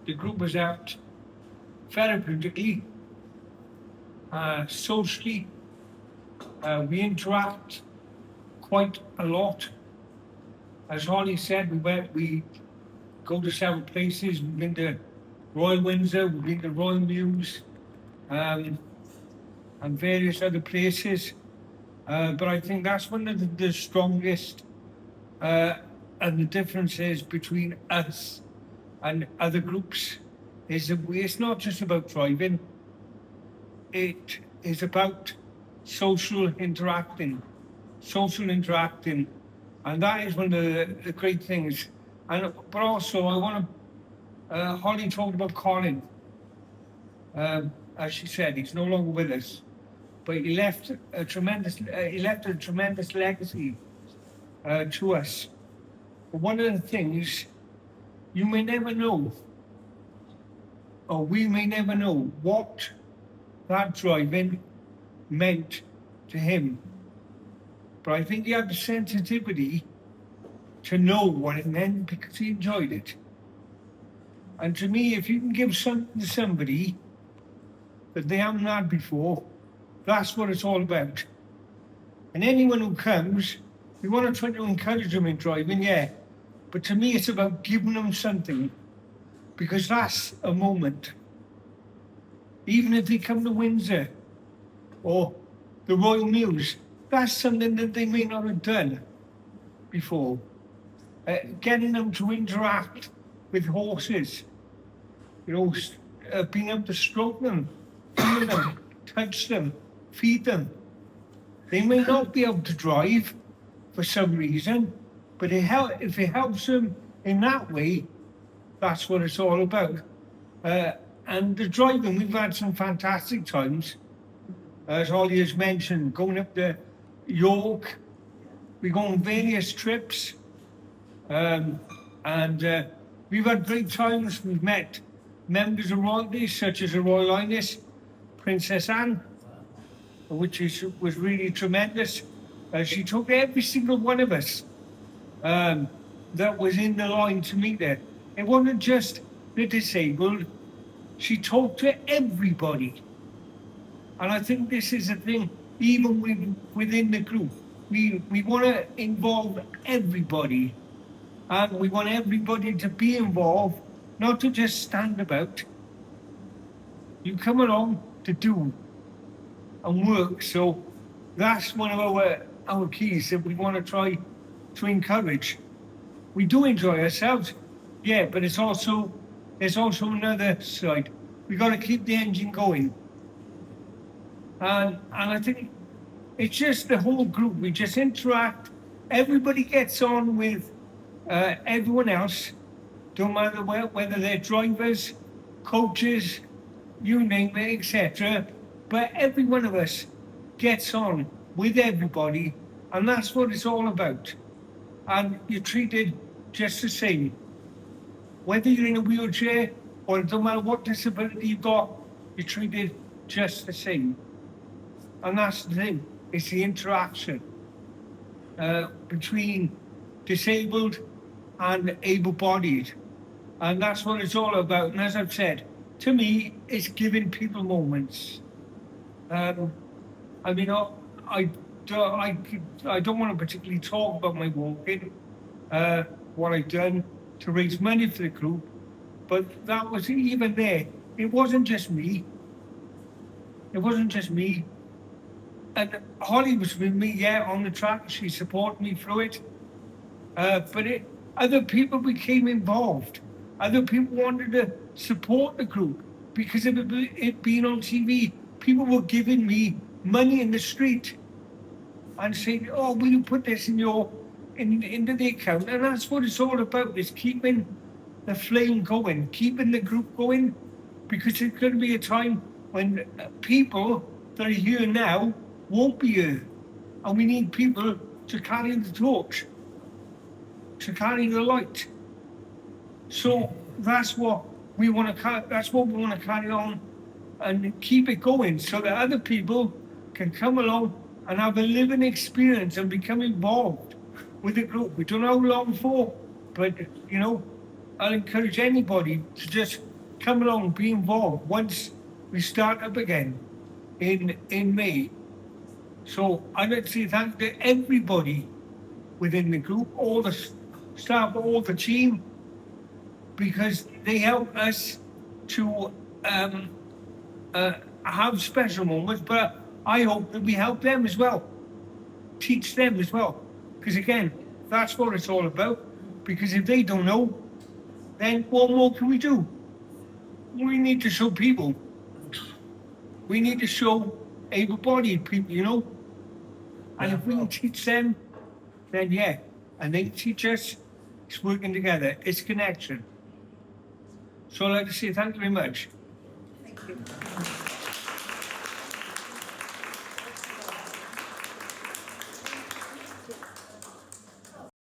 the group has helped therapeutically, socially. We interact quite a lot. As Holly said, we go to several places. We've been to Royal Windsor, we've been to Royal Mews, and various other places. But I think that's one of the strongest and the differences between us and other groups is that it's not just about driving, it is about social interacting, and that is one of the great things. But also, I want to. Holly talked about Colin. As she said, he's no longer with us, but he left a tremendous legacy to us. But one of the things you may never know, or we may never know, what that driving meant to him. But I think he had the sensitivity to know what it meant because he enjoyed it. And to me, if you can give something to somebody that they haven't had before, that's what it's all about. And anyone who comes, we want to try to encourage them in driving, yeah. But to me, it's about giving them something, because that's a moment. Even if they come to Windsor or the Royal Mews, that's something that they may not have done before. Getting them to interact with horses, being able to stroke them, feel them, touch them, feed them. They may not be able to drive for some reason, but if it helps them in that way, that's what it's all about. And the driving, we've had some fantastic times. As Holly has mentioned, going up to York, we go on various trips, and we've had great times. We've met members of royalty, such as the Royal Highness Princess Anne, which was really tremendous. She took every single one of us that was in the line to meet her. It wasn't just the disabled. She talked to everybody. And I think this is a thing, even within the group. We want to involve everybody. And we want everybody to be involved, not to just stand about. You come along to do and work. So that's one of our keys that we want to try to encourage. We do enjoy ourselves, yeah, but there's also another side. We got to keep the engine going. And I think it's just the whole group. We just interact. Everybody gets on with everyone else, don't matter whether they're drivers, coaches, you name it, etc. But every one of us gets on with everybody, and that's what it's all about. And you're treated just the same. Whether you're in a wheelchair or it don't matter what disability you've got, you're treated just the same. And that's the thing, it's the interaction between disabled and able-bodied. And that's what it's all about. And as I've said, to me, it's giving people moments. I don't want to particularly talk about my walking, what I've done to raise money for the group, but that was even there. It wasn't just me. And Holly was with me, yeah, on the track. She supported me through it. But other people became involved. Other people wanted to support the group because of it being on TV. People were giving me money in the street and saying, "Oh, will you put this into the account?" And that's what it's all about: is keeping the flame going, keeping the group going, because there's going to be a time when people that are here now won't be here, and we need people to carry the torch, to carry the light. So that's what we want to. That's what we want to carry on and keep it going, so that other people can come along and have a living experience and become involved with the group. We don't know how long for, but I'll encourage anybody to just come along, be involved once we start up again in May. So I'd like to say thank you to everybody within the group, all the staff, all the team, because they help us to have special moments, but I hope that we help them as well, teach them as well, because again, that's what it's all about, because if they don't know, then what more can we do? We need to show people. We need to show able-bodied people, you know? And if we can teach them, then yeah, and they teach us, it's working together, it's connection. So I'd like to say thank you very much. Thank you.